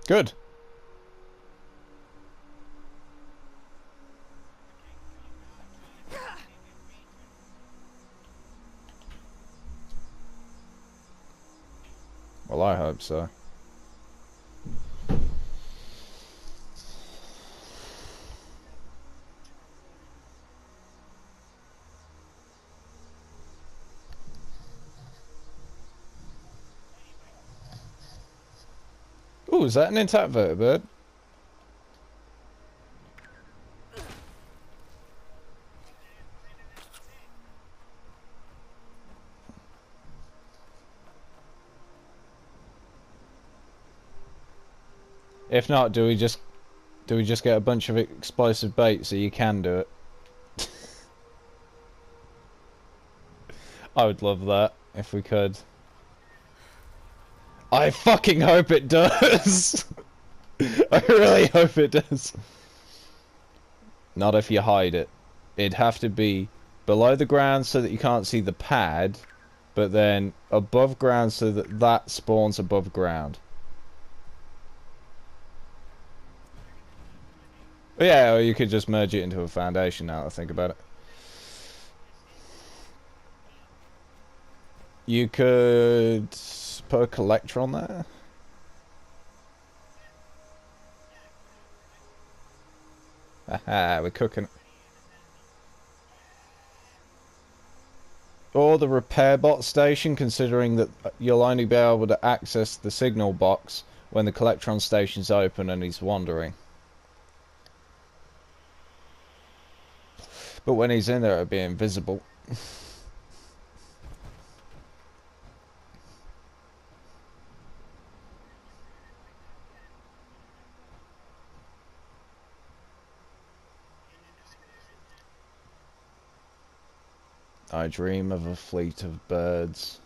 Good. Well, I hope so. Ooh, is that an intact vertibird? If not, do we just get a bunch of explosive bait so you can do it? I would love that if we could. I fucking hope it does. I really hope it does. Not if you hide it. It'd have to be below the ground so that you can't see the pad, but then above ground so that that spawns above ground. Yeah, or you could just merge it into a foundation now that I think about it. You could put a collector on there. Haha, we're cooking. Or the repair bot station, considering that you'll only be able to access the signal box when the Collectron station's open and he's wandering. But when he's in there, it'll be invisible. I dream of a fleet of birds.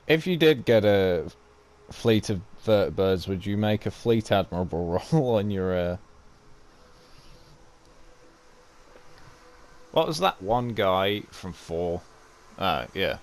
If you did get a fleet of vertibirds, would you make a fleet admirable roll on your What was that one guy from 4? Ah, yeah.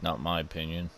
Not my opinion.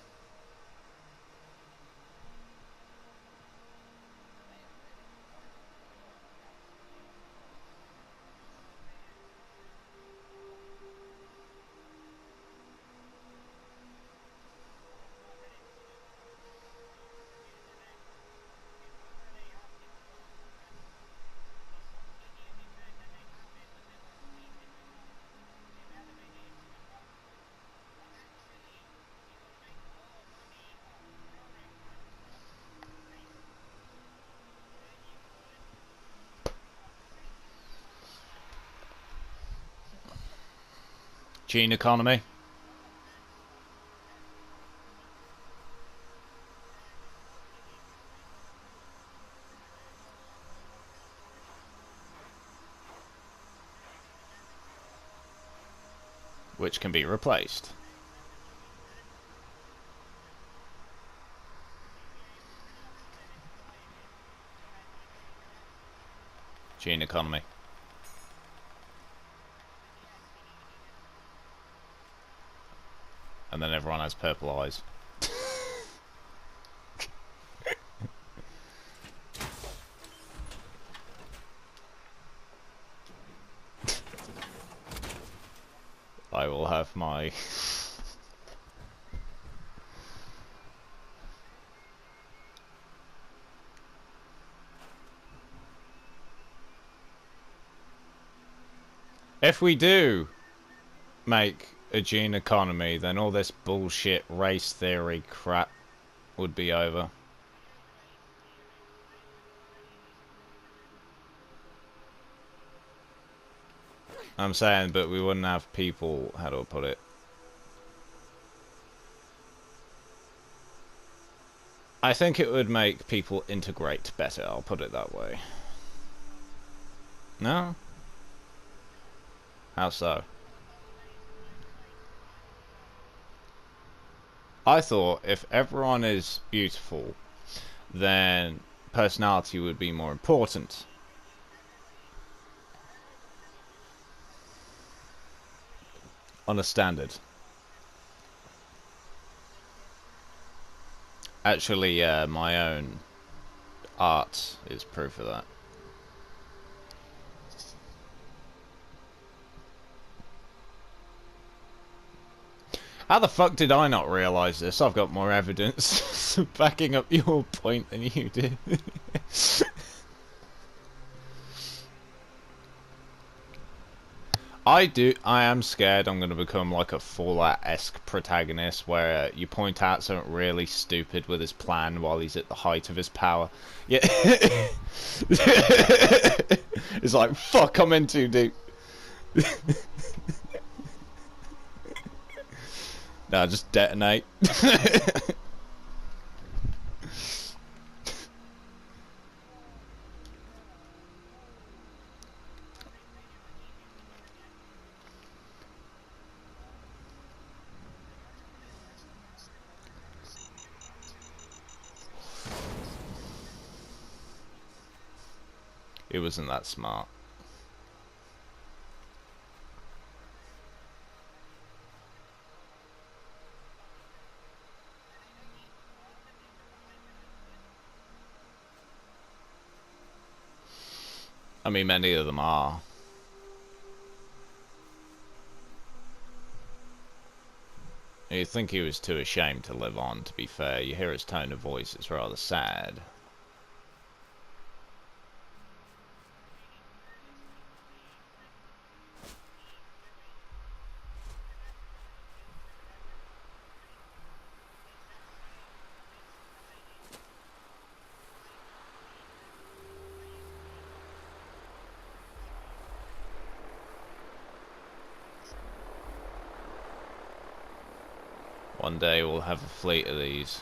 Gene economy. Which can be replaced. Gene economy. And then everyone has purple eyes. I will have my... If we do make a gene economy, then all this bullshit race theory crap would be over. I'm saying, but we wouldn't have people, how do I put it? I think it would make people integrate better, I'll put it that way. No? How so? I thought if everyone is beautiful, then personality would be more important. On a standard. Actually, my own art is proof of that. How the fuck did I not realise this? I've got more evidence backing up your point than you did. I am scared I'm going to become like a Fallout-esque protagonist where you point out something really stupid with his plan while he's at the height of his power. Yeah. It's like, fuck, I'm in too deep. Nah, just detonate. It wasn't that smart. I mean, many of them are. You'd think he was too ashamed to live on, to be fair. You hear his tone of voice, it's rather sad. One day we'll have a fleet of these.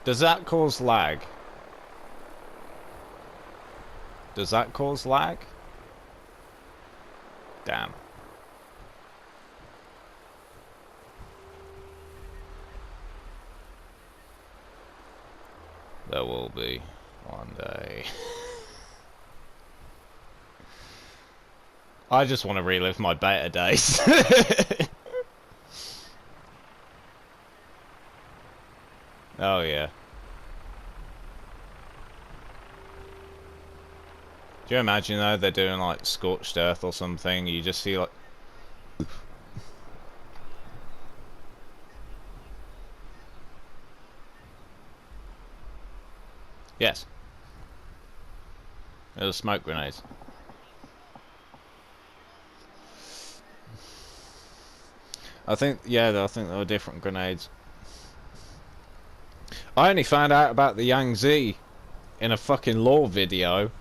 Does that cause lag? Does that cause lag? Damn. There will be one day. I just want to relive my beta days. Oh yeah. Do you imagine though they're doing like Scorched Earth or something? You just see like Yes. It was smoke grenades. I think they were different grenades. I only found out about the Yangtze in a fucking lore video.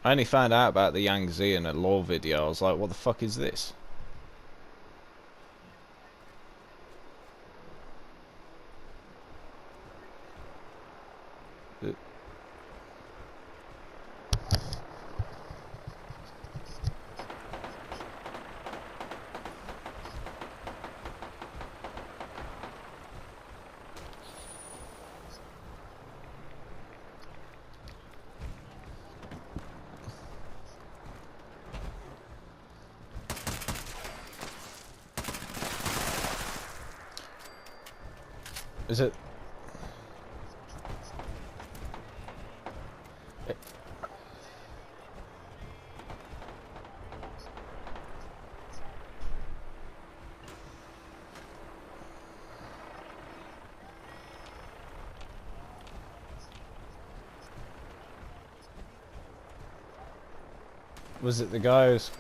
I only found out about the Yangtze in a lore video. I was like, what the fuck is this? Is it? Was it the guys?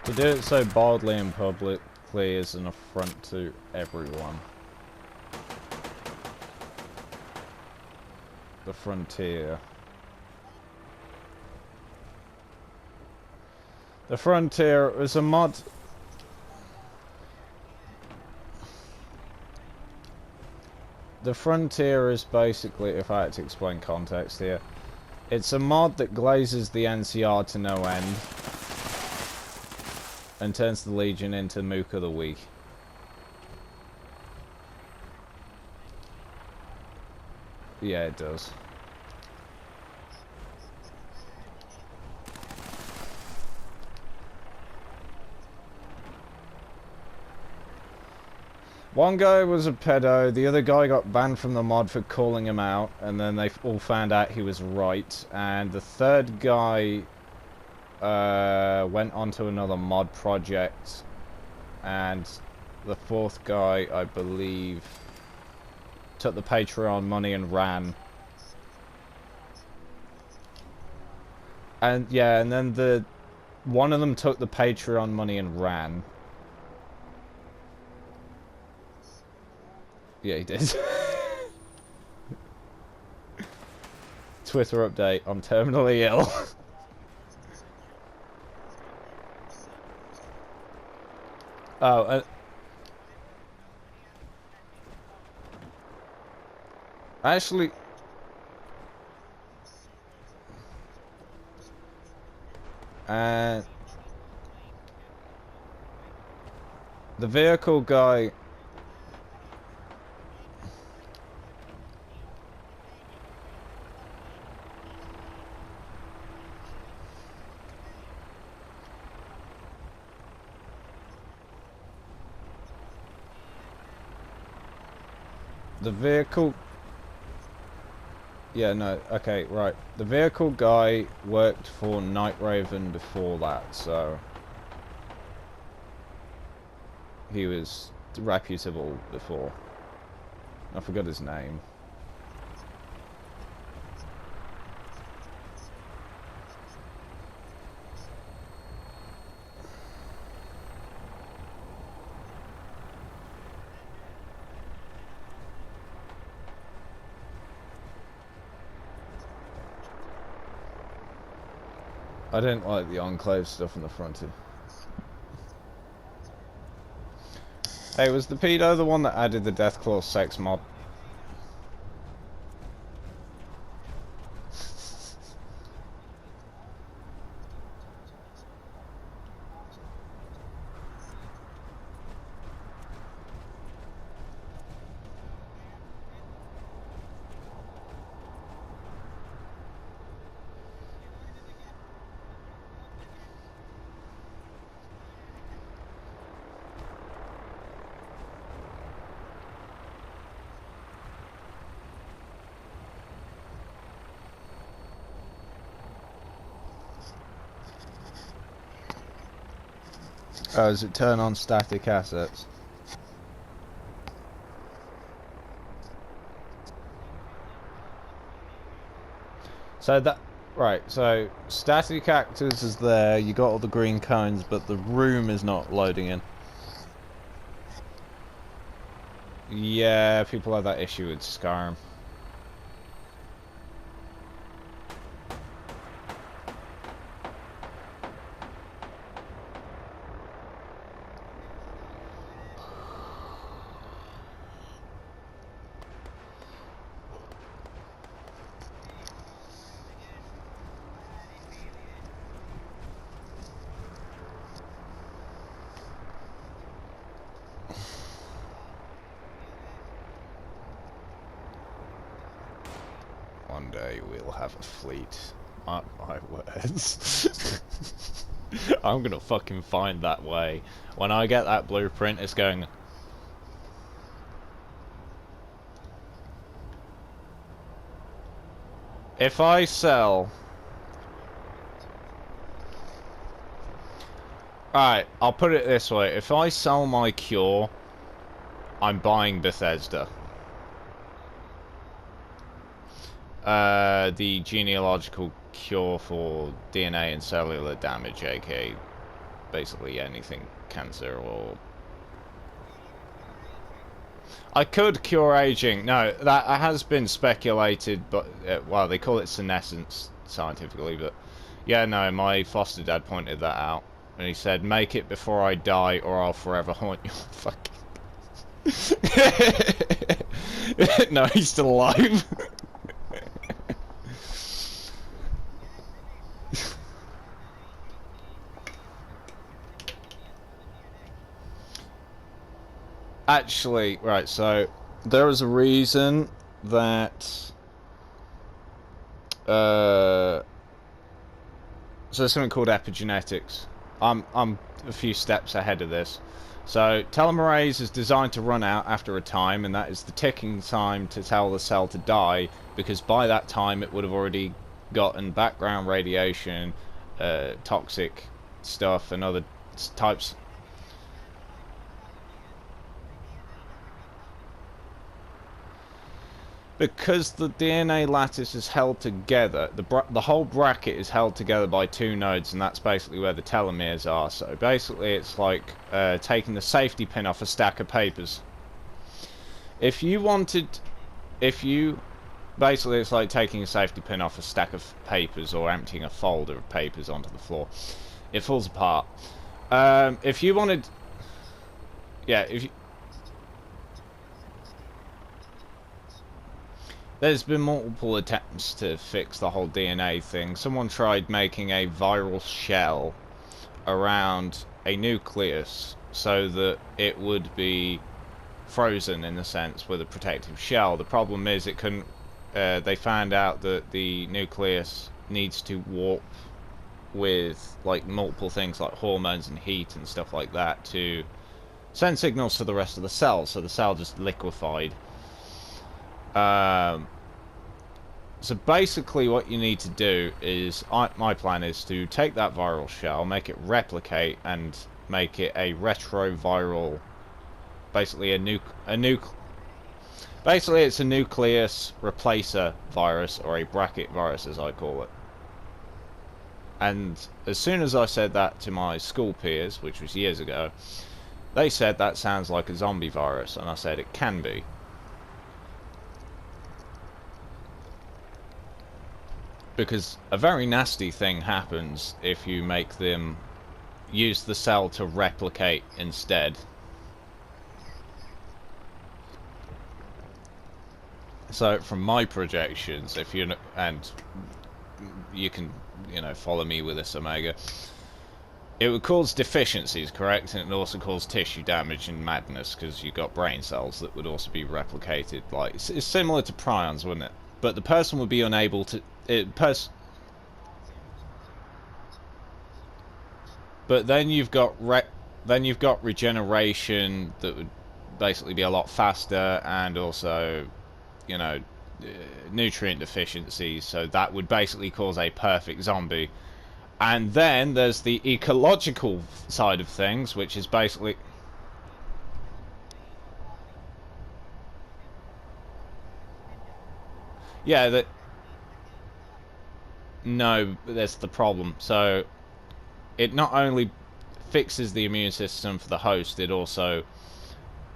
To do it so boldly and publicly is an affront to everyone. The Frontier. The Frontier is a mod. The Frontier is basically, if I had to explain context here, it's a mod that glazes the NCR to no end and turns the Legion into Mook of the Week. Yeah, it does. One guy was a pedo, the other guy got banned from the mod for calling him out, and then they all found out he was right, and the third guy went on to another mod project, and the fourth guy, I believe, took the Patreon money and ran. And yeah, and then one of them took the Patreon money and ran. Yeah, he did. Twitter update, I'm terminally ill. Oh, actually, the vehicle guy. The vehicle... Yeah, no, okay, right. The vehicle guy worked for Night Raven before that, so... He was reputable before. I forgot his name. I didn't like the Enclave stuff in the Frontier. Hey, was the pedo the one that added the Deathclaw sex mod? Oh, does it turn on static assets? So that... Right, so static actors is there, you got all the green cones, but the room is not loading in. Yeah, people have that issue with Skyrim. One day we'll have a fleet. Mark my words. I'm gonna fucking find that way. When I get that blueprint, it's going... If I sell... Alright, I'll put it this way. If I sell my cure, I'm buying Bethesda. The genealogical cure for DNA and cellular damage, aka basically anything cancer or... I could cure aging. No, that has been speculated, but well, they call it senescence scientifically, but yeah, no, my foster dad pointed that out, and he said, "Make it before I die, or I'll forever haunt your fucking." No, he's still alive. Actually, right, so there is a reason that so there's something called epigenetics. I'm a few steps ahead of this. So telomerase is designed to run out after a time, and that is the ticking time to tell the cell to die, because by that time it would have already gotten background radiation, toxic stuff and other types. Because the DNA lattice is held together, the whole bracket is held together by two nodes, and that's basically where the telomeres are. So basically it's like taking the safety pin off a stack of papers. Basically it's like taking a safety pin off a stack of papers or emptying a folder of papers onto the floor. It falls apart. If you wanted... Yeah, if you... There's been multiple attempts to fix the whole DNA thing. Someone tried making a viral shell around a nucleus so that it would be frozen, in a sense, with a protective shell. The problem is it couldn't... they found out that the nucleus needs to warp with like multiple things like hormones and heat and stuff like that to send signals to the rest of the cell, so the cell just liquefied. So basically what you need to do is, my plan is to take that viral shell, make it replicate, and make it a retroviral, basically basically it's a nucleus replacer virus, or a bracket virus as I call it. And as soon as I said that to my school peers, which was years ago, they said that sounds like a zombie virus, and I said it can be. Because a very nasty thing happens if you make them use the cell to replicate instead. So from my projections, if you and you can, you know, follow me with this, Omega, it would cause deficiencies, correct? And it would also cause tissue damage and madness, because you've got brain cells that would also be replicated. Like, it's similar to prions, wouldn't it? But the person would be unable to... But then you've got regeneration that would basically be a lot faster, and also, you know, nutrient deficiencies. So that would basically cause a perfect zombie. And then there's the ecological side of things, which is basically... Yeah, that... No, that's the problem. So, it not only fixes the immune system for the host, it also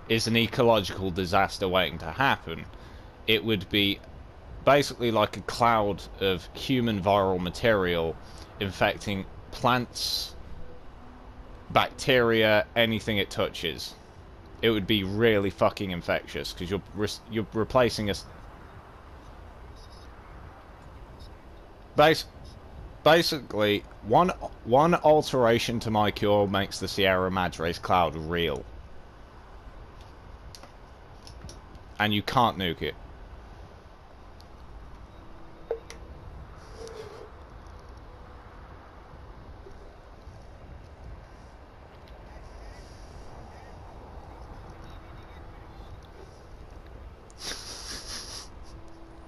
is an ecological disaster waiting to happen. It would be basically like a cloud of human viral material infecting plants, bacteria, anything it touches. It would be really fucking infectious because you're replacing a basically one alteration to my cure makes the Sierra Madre's cloud real, and you can't nuke it.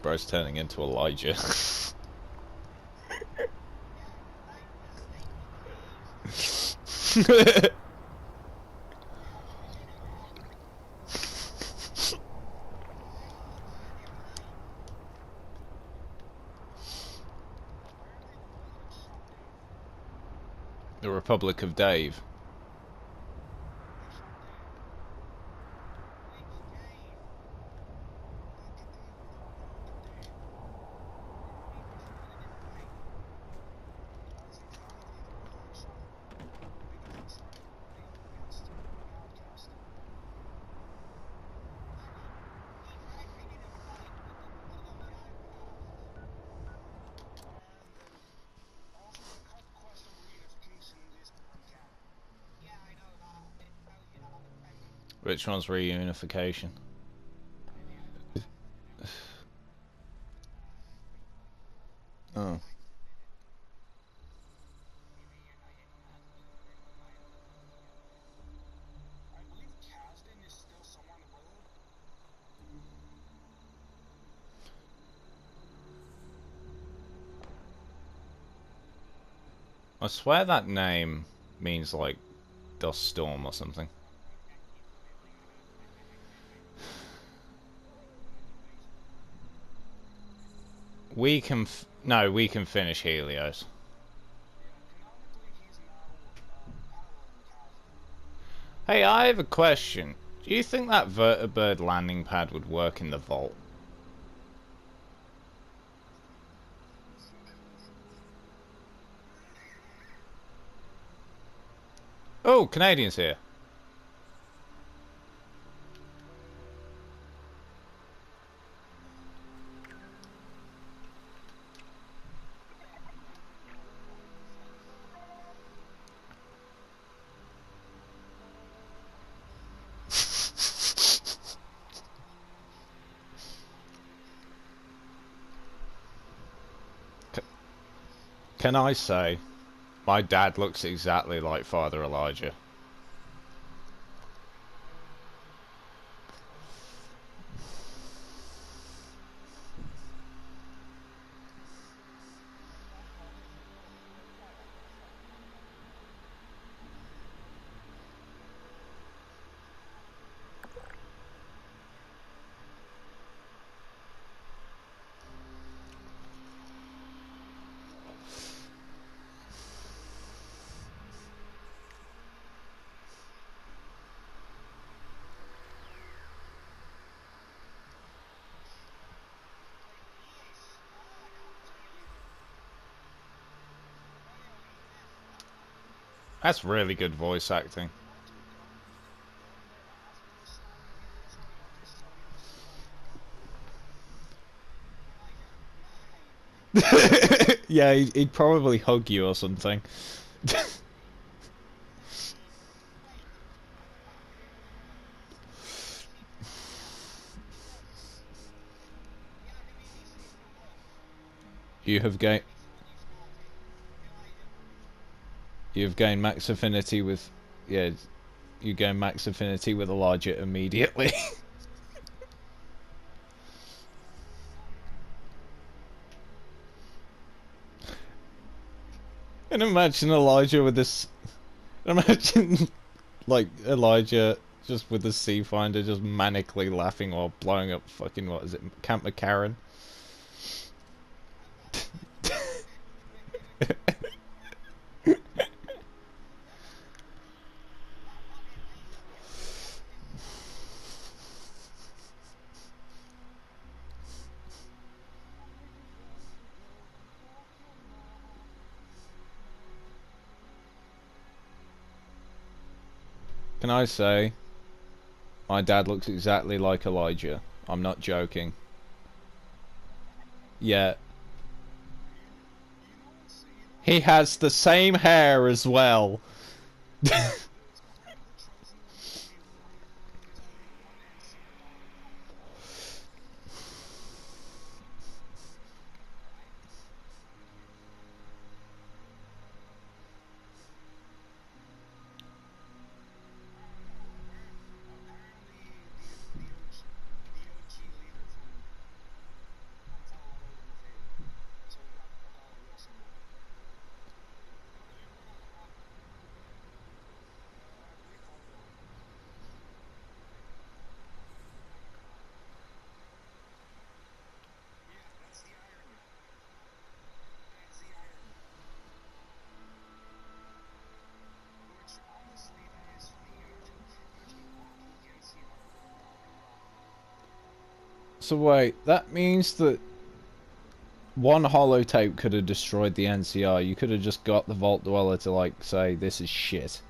Bro's turning into Elijah. The Republic of Dave. Which one's reunification? Oh. I swear that name means like dust storm or something. We can we can finish Helios. Hey, I have a question. Do you think that vertibird landing pad would work in the vault? Oh, Canadians here. Can I say, my dad looks exactly like Father Elijah. That's really good voice acting. Yeah, he'd probably hug you or something. You have gained... You've gained max affinity with... Yeah, you gain max affinity with Elijah immediately. And imagine Elijah with this. Imagine, like, Elijah just with the Sea Finder just manically laughing while blowing up fucking, what is it, Camp McCarran? Can I say, my dad looks exactly like Elijah. I'm not joking. Yeah. He has the same hair as well. So wait, that means that one holotape could have destroyed the NCR. You could have just got the Vault Dweller to, like, say, this is shit.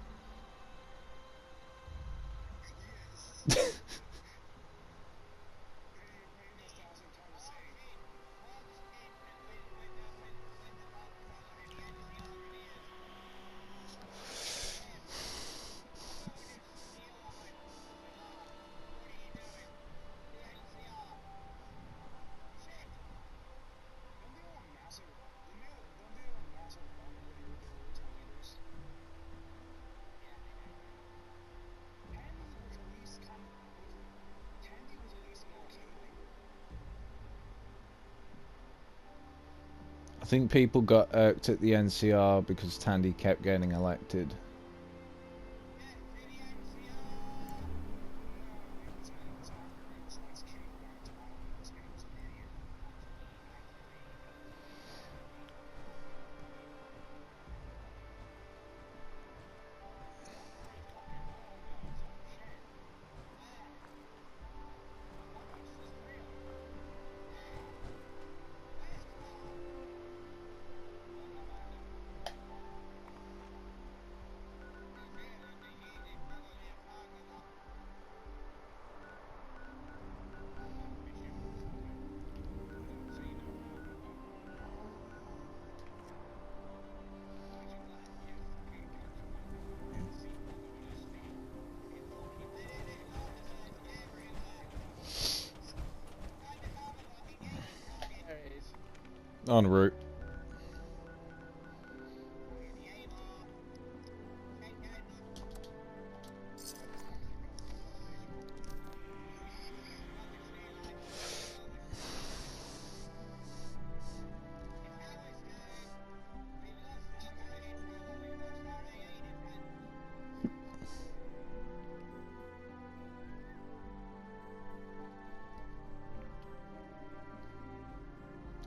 I think people got irked at the NCR because Tandy kept getting elected. En route.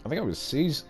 I think I was seized.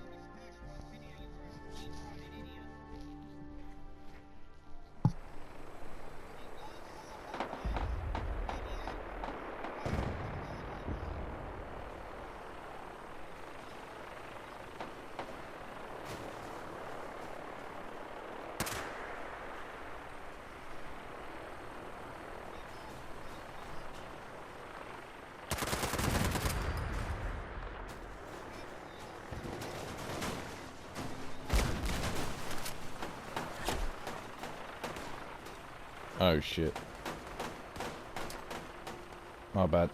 Oh shit. My bad.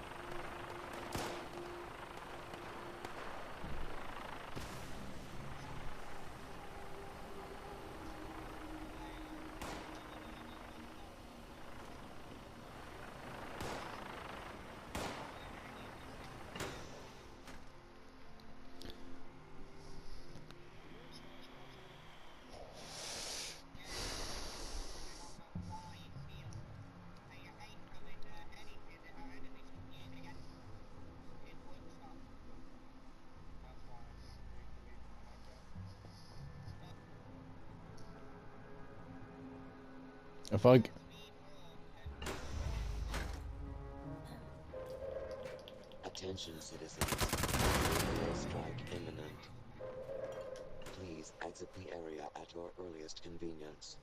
If I... Attention citizens, airstrike imminent. Please exit the area at your earliest convenience.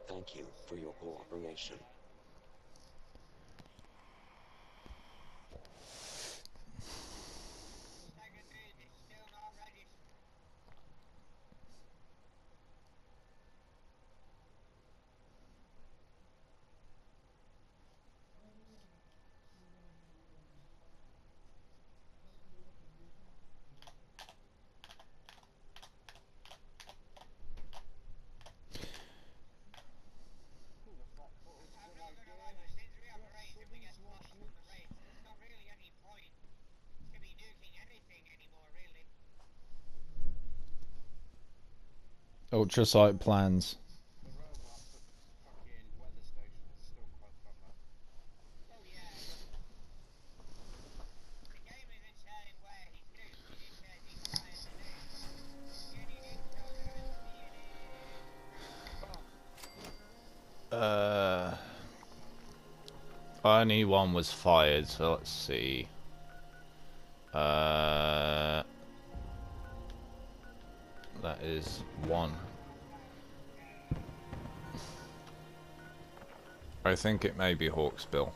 Thank you for your cooperation. Ultrasight plans. Only one was fired, so let's see. That is one. I think it may be Hawksbill.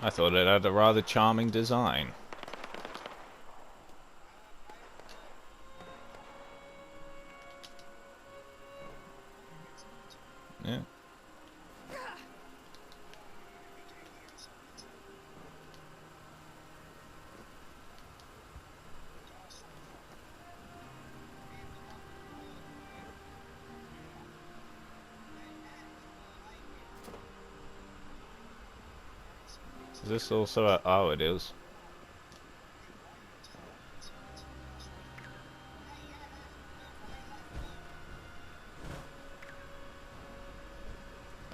I thought it had a rather charming design. Yeah. Is this also a... Oh, it is.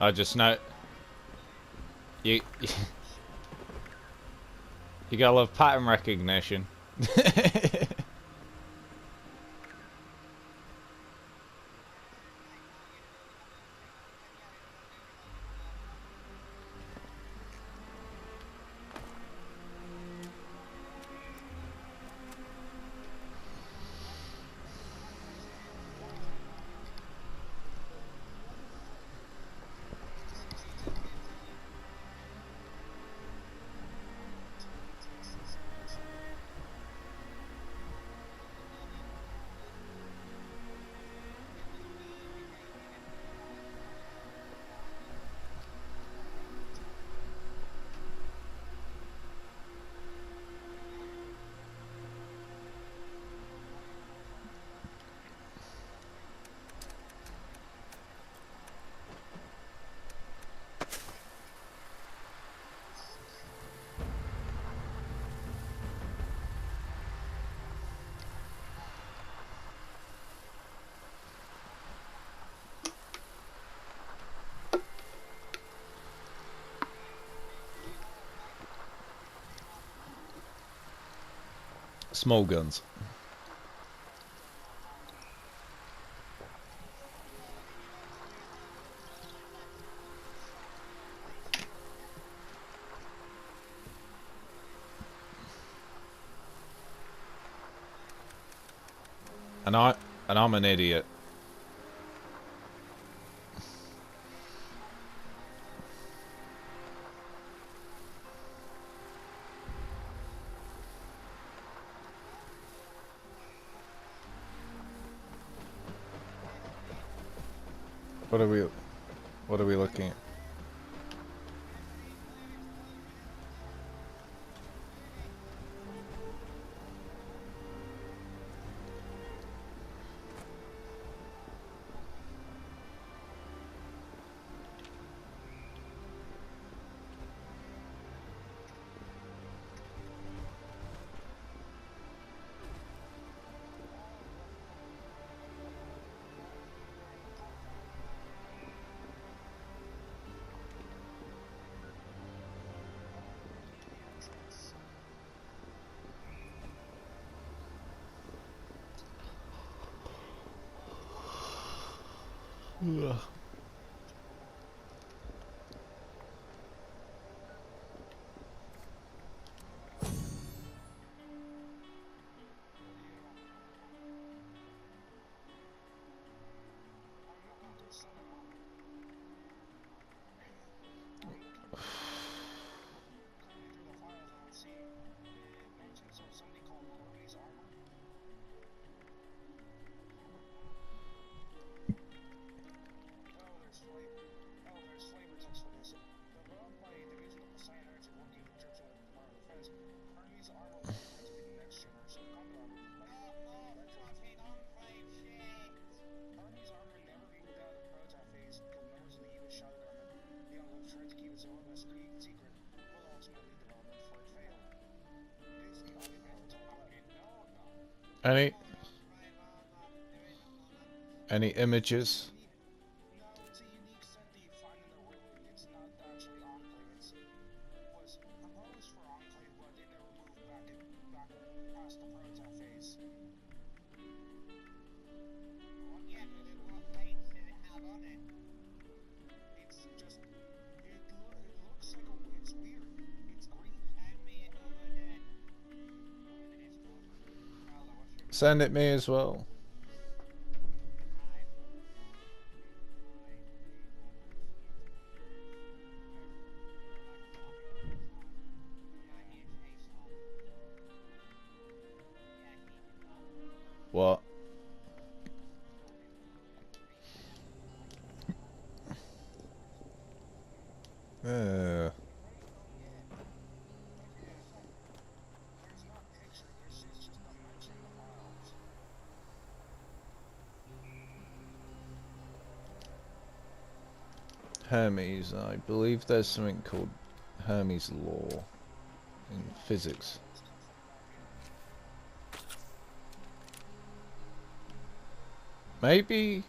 I just know... You gotta love pattern recognition. Small guns. And I'm an idiot. What are we looking at? Ugh. Any images? Send it me as well. What? Uh. Hermes, I believe there's something called Hermes law in physics. Maybe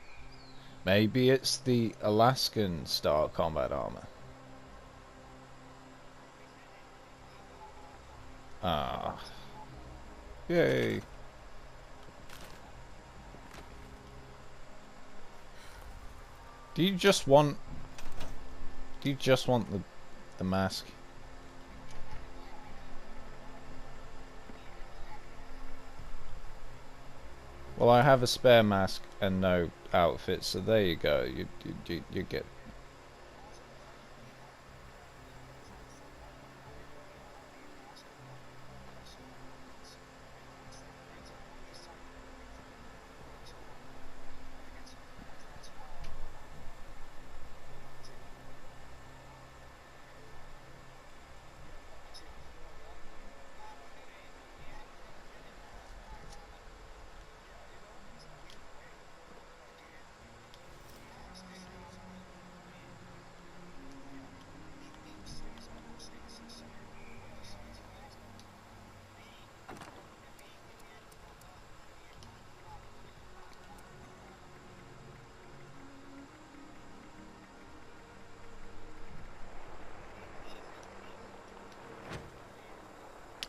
it's the Alaskan Star combat armor. Ah. Yay. Do you just want the mask? Well, I have a spare mask and no outfit, so there you go. You get.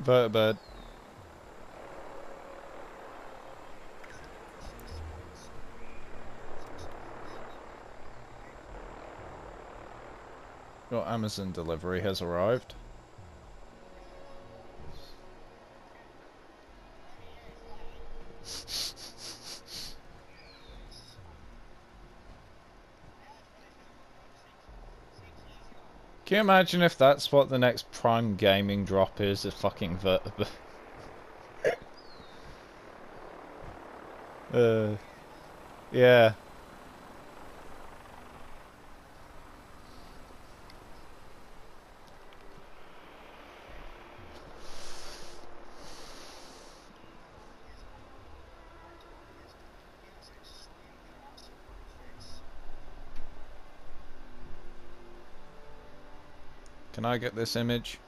Vertibird. Your Amazon delivery has arrived. Can you imagine if that's what the next Prime Gaming drop is? A fucking Vertibird. Yeah. Can I get this image?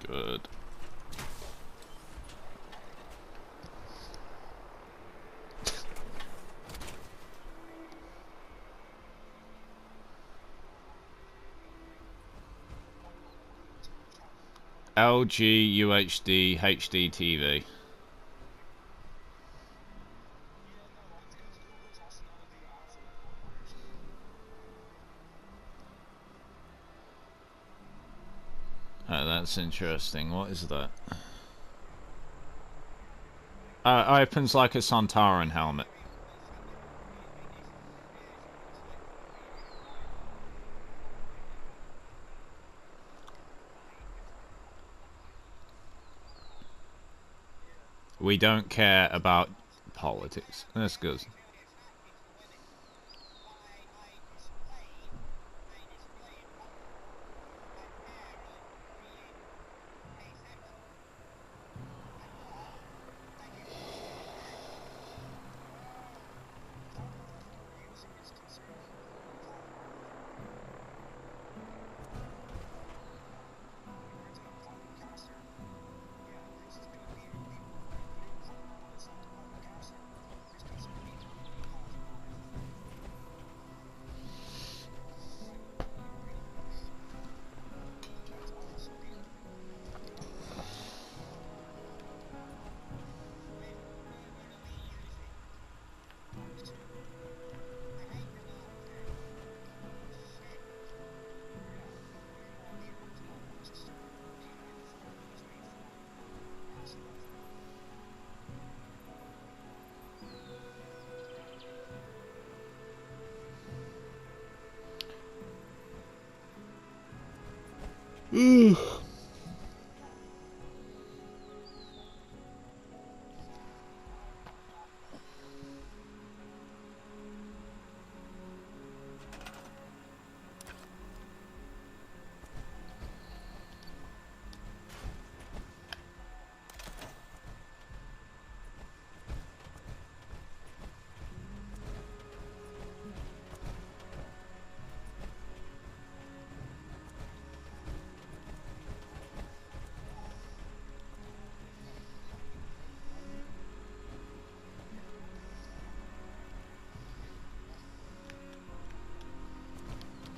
Good. LG UHD HD TV. Oh, that's interesting. What is that? Opens like a Sontaran helmet. We don't care about politics. That's good.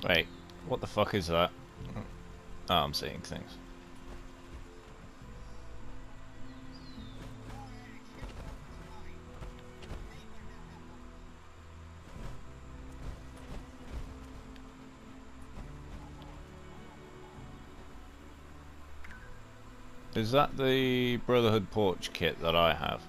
Wait, what the fuck is that? Oh, I'm seeing things. Is that the Brotherhood Porch kit that I have?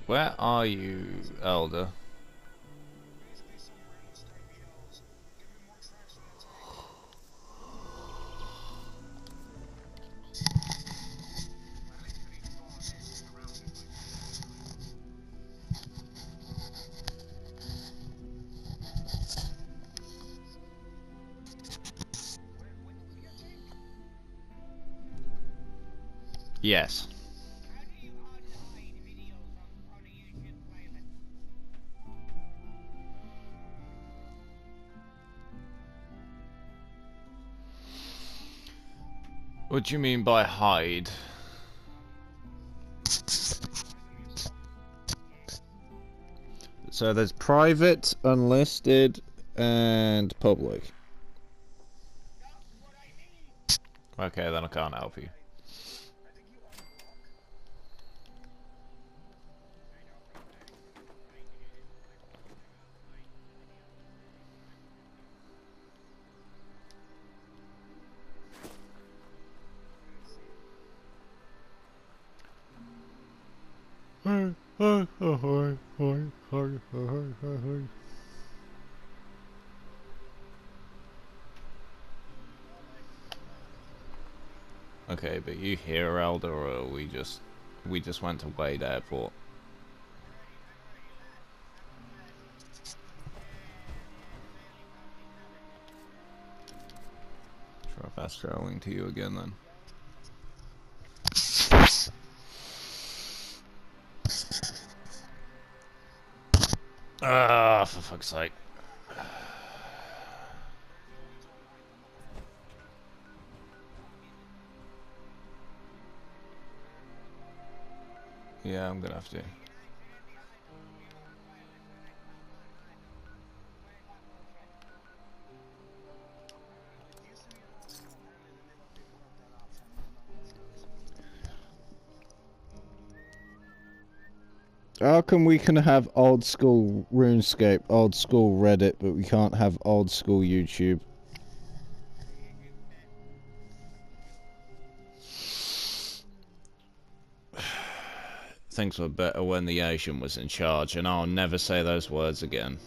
Where are you, Elder? Yes. What do you mean by hide? So there's private, unlisted, and public. Okay, then I can't help you. Okay, but you here, Elder, or we just went to Wade Airport? Try fast traveling to you again then. Ah, for fuck's sake. Yeah, I'm gonna have to. How come we can have old school RuneScape, old school Reddit, but we can't have old school YouTube? Things were better when the Asian was in charge, and I'll never say those words again.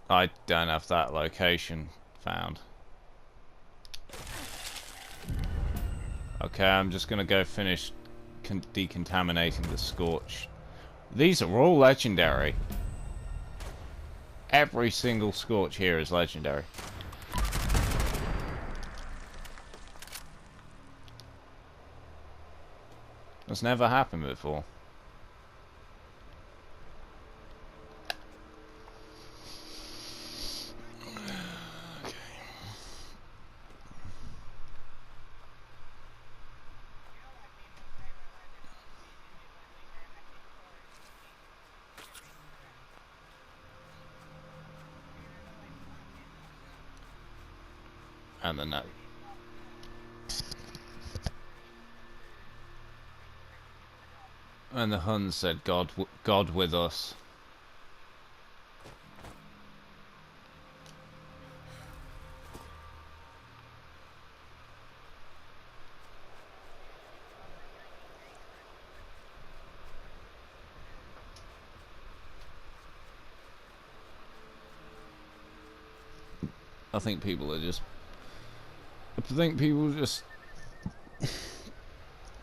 I don't have that location found. Okay, I'm just gonna go finish decontaminating the Scorch. These are all legendary. Every single Scorch here is legendary. That's never happened before. And then that. And the Hun said, God with us. I think people are just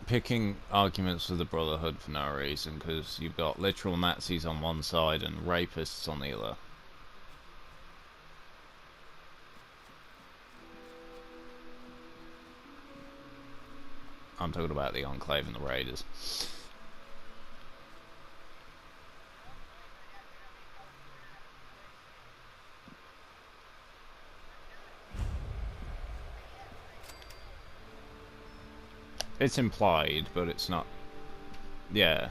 picking arguments for the Brotherhood for no reason, because you've got literal Nazis on one side and rapists on the other. I'm talking about the Enclave and the Raiders. It's implied, but it's not. Yeah.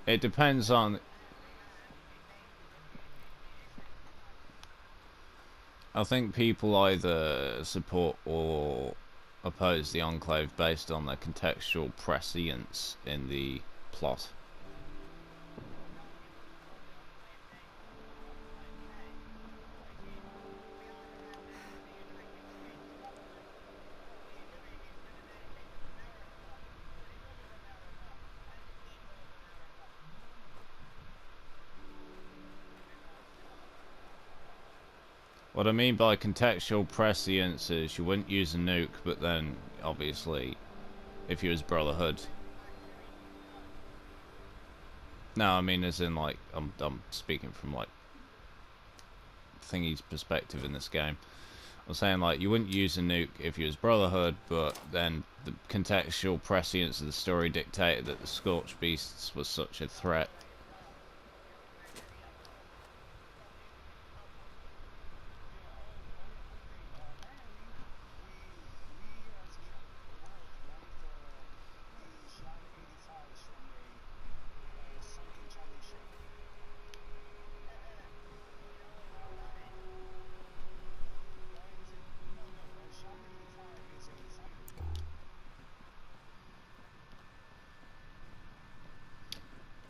It depends on. I think people either support or oppose the Enclave based on their contextual prescience in the plot. What I mean by contextual prescience is you wouldn't use a nuke, but then, obviously, if you was Brotherhood. No, I mean as in, like, I'm speaking from, like, Thingy's perspective in this game. I'm saying, like, you wouldn't use a nuke if you was Brotherhood, but then the contextual prescience of the story dictated that the Scorch Beasts was such a threat.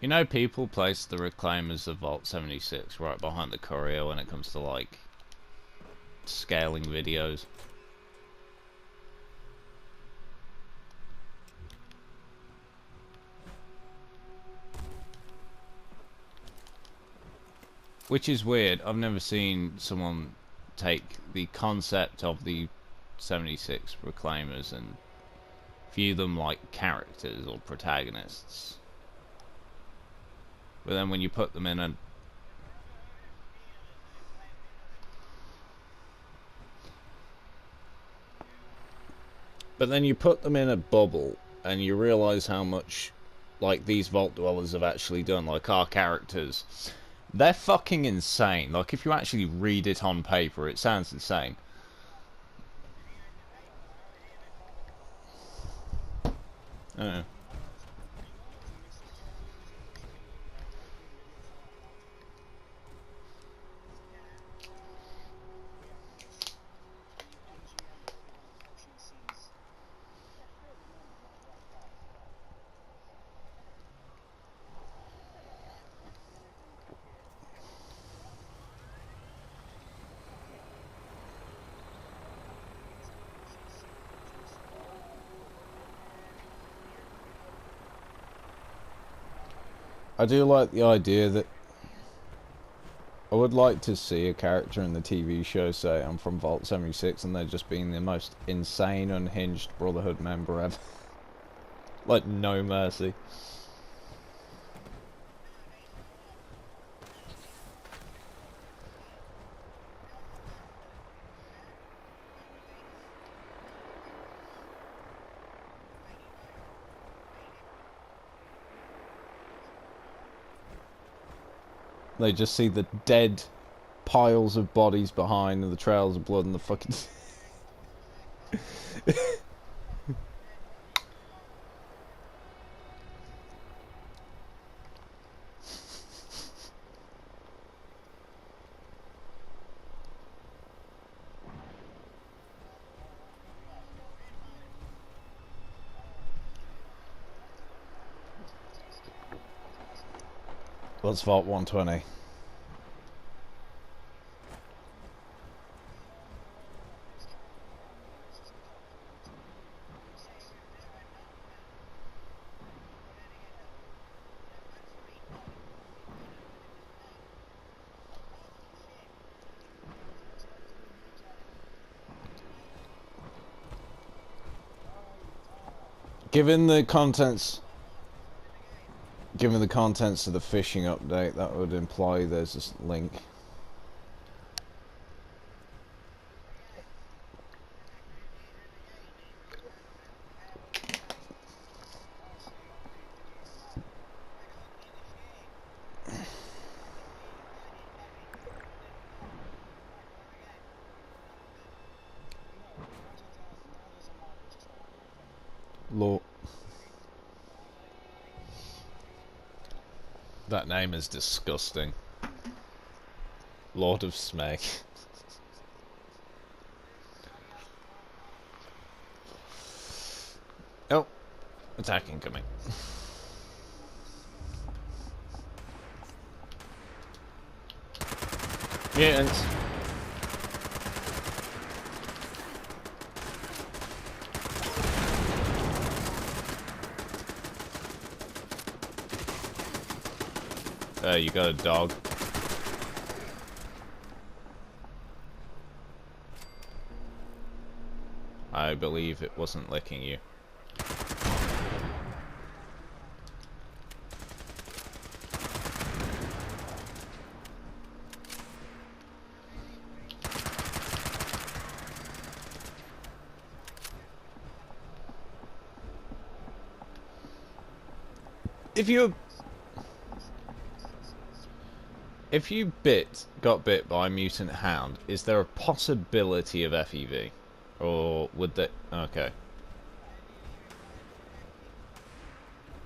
You know, people place the Reclaimers of Vault 76 right behind the Courier when it comes to, like, scaling videos. Which is weird. I've never seen someone take the concept of the 76 Reclaimers and view them like characters or protagonists. But then when you put them in a... But then you put them in a bubble and you realise how much, like, these Vault Dwellers have actually done. Like, our characters, they're fucking insane. Like, if you actually read it on paper, it sounds insane. I do like the idea that I would like to see a character in the TV show say, I'm from Vault 76, and they're just being the most insane, unhinged Brotherhood member ever. Like, no mercy. They just see the dead piles of bodies behind and the trails of blood and the fucking... What's Vault 120? Given the contents of the fishing update, that would imply there's this link. Law. That name is disgusting. Lord of Smeg. Oh, attack incoming. Mutants. You got a dog. I believe it wasn't licking you. If you got bit by a mutant hound, is there a possibility of FEV? Or would that... Okay.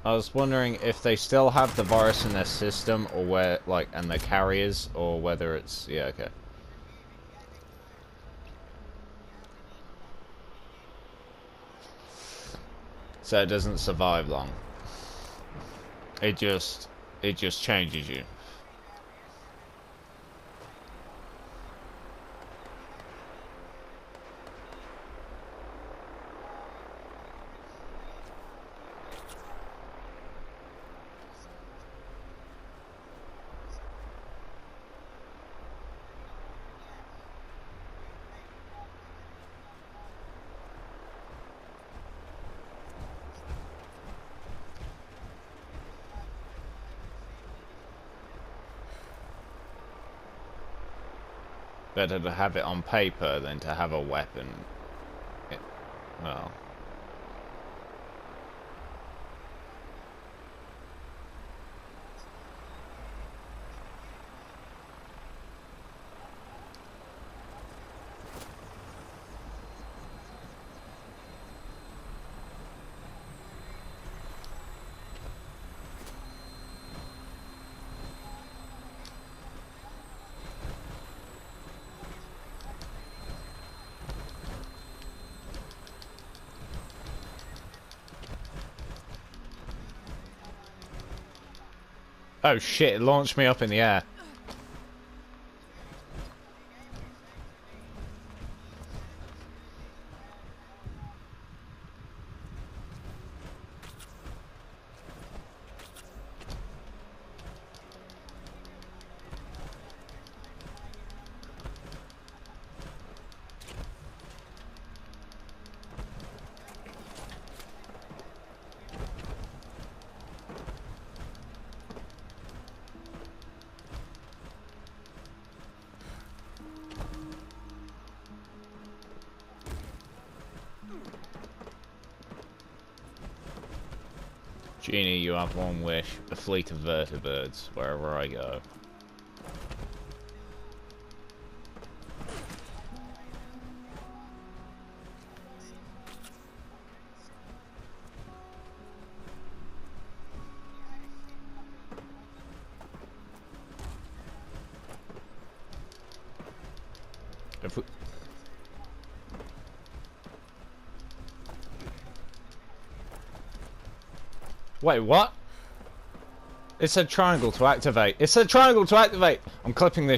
I was wondering if they still have the virus in their system, or where, like, and their carriers, or whether it's... Yeah, okay. So it doesn't survive long. It just it just changes you. Better to have it on paper than to have a weapon. Well. Oh shit, it launched me up in the air. Genie, you have one wish. A fleet of vertibirds, wherever I go. If we... Wait, what? It said triangle to activate. It said triangle to activate! I'm clipping this